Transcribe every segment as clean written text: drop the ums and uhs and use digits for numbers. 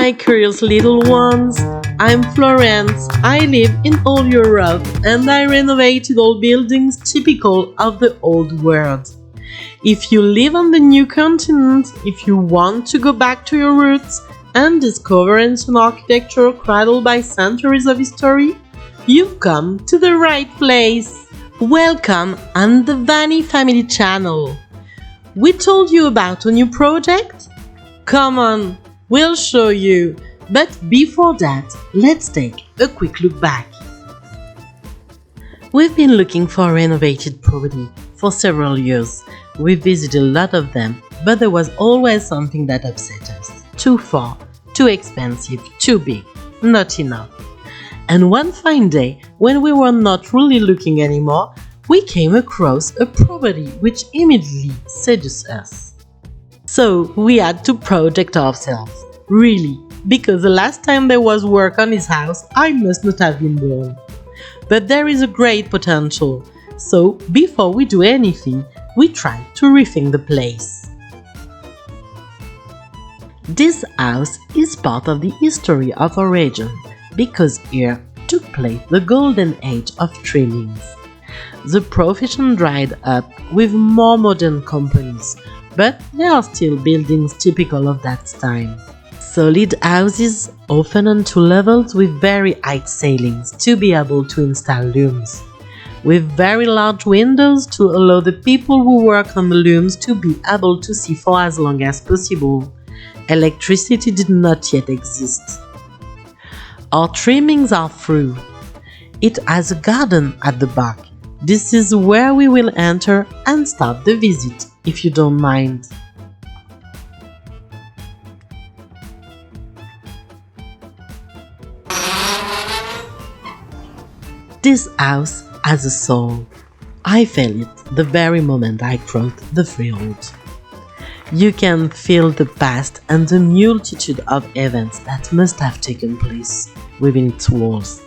my curious little ones, I'm Florence, I live in all Europe and I renovated all buildings typical of the old world. If you live on the new continent, if you want to go back to your roots and discover ancient architecture cradled by centuries of history, you've come to the right place. Welcome on the Vanni Family channel. We told you about a new project? Come on, we'll show you. But before that, let's take a quick look back. We've been looking for a renovated property for several years. We visited a lot of them, but there was always something that upset us. Too far, too expensive, too big, not enough. And one fine day, when we were not really looking anymore, we came across a property which immediately seduced us. So we had to project ourselves, really, because the last time there was work on his house, I must not have been born. But there is a great potential, so before we do anything, we try to rethink the place. This house is part of the history of our region, because here took place the golden age of trimmings. The profession dried up with more modern companies, but there are still buildings typical of that time. Solid houses, often on two levels with very high ceilings to be able to install looms, with very large windows to allow the people who work on the looms to be able to see for as long as possible. Electricity did not yet exist. Our trimmings are through. It has a garden at the back. This is where we will enter and start the visit, if you don't mind. This house has a soul. I felt it the very moment I crossed the threshold. You can feel the past and the multitude of events that must have taken place within its walls.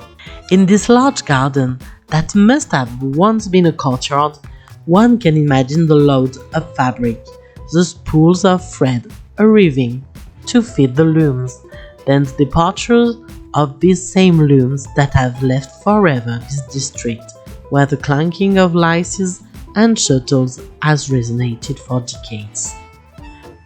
In this large garden that must have once been a courtyard, one can imagine the load of fabric, the spools of thread arriving to feed the looms, then the departures of these same looms that have left forever this district, where the clanking of laces and shuttles has resonated for decades.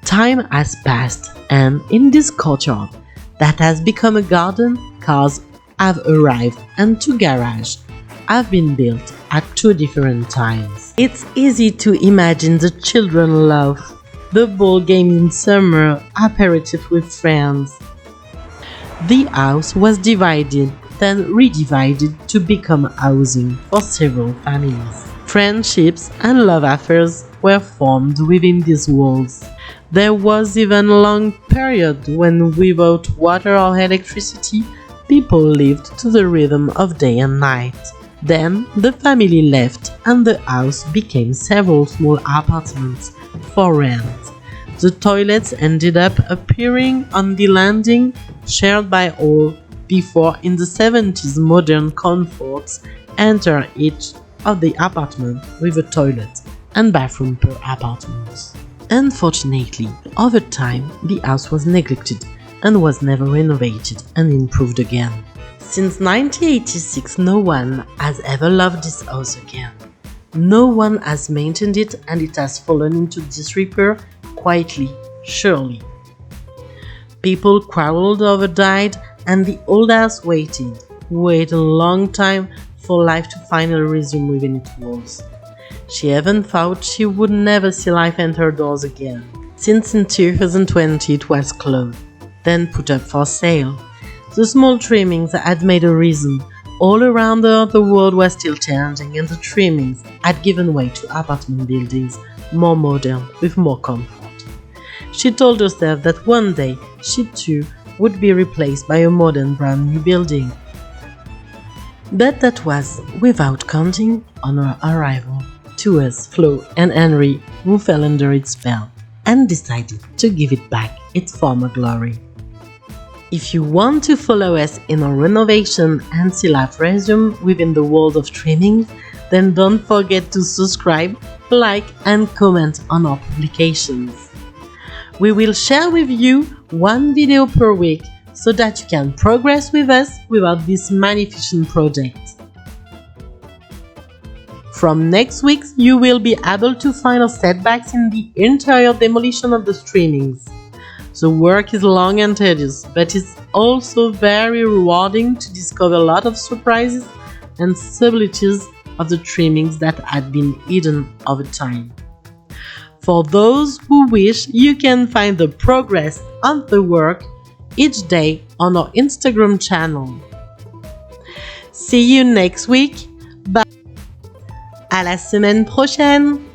Time has passed, and in this courtyard that has become a garden, cars have arrived and two garages have been built at two different times. It's easy to imagine the children love, the ball game in summer, aperitif with friends. The house was divided, then redivided to become housing for several families. Friendships and love affairs were formed within these walls. There was even a long period when without water or electricity, people lived to the rhythm of day and night. Then the family left and the house became several small apartments for rent. The toilets ended up appearing on the landing, shared by all, before in the 70s modern comforts enter each of the apartment with a toilet and bathroom per apartment. Unfortunately, over time, the house was neglected and was never renovated and improved again. Since 1986, no one has ever loved this house again. No one has maintained it and it has fallen into disrepair quietly, surely. People quarreled over died and the old house waited a long time for life to finally resume within its walls. She even thought she would never see life enter her doors again, since in 2020 it was closed, then put up for sale. The small trimmings had made a reason. All around her the world was still changing and the trimmings had given way to apartment buildings, more modern, with more comfort. She told herself that one day she too would be replaced by a modern brand new building. But that was without counting on her arrival to us, Flo and Henry, who fell under its spell and decided to give it back its former glory. If you want to follow us in our renovation and see life resume within the world of trimmings, then don't forget to subscribe, like and comment on our publications. We will share with you one video per week so that you can progress with us without this magnificent project. From next week, you will be able to find our setbacks in the interior demolition of the trimmings. The work is long and tedious, but it's also very rewarding to discover a lot of surprises and subtleties of the trimmings that had been hidden over time. For those who wish, you can find the progress of the work each day on our Instagram channel. See you next week. Bye. À la semaine prochaine!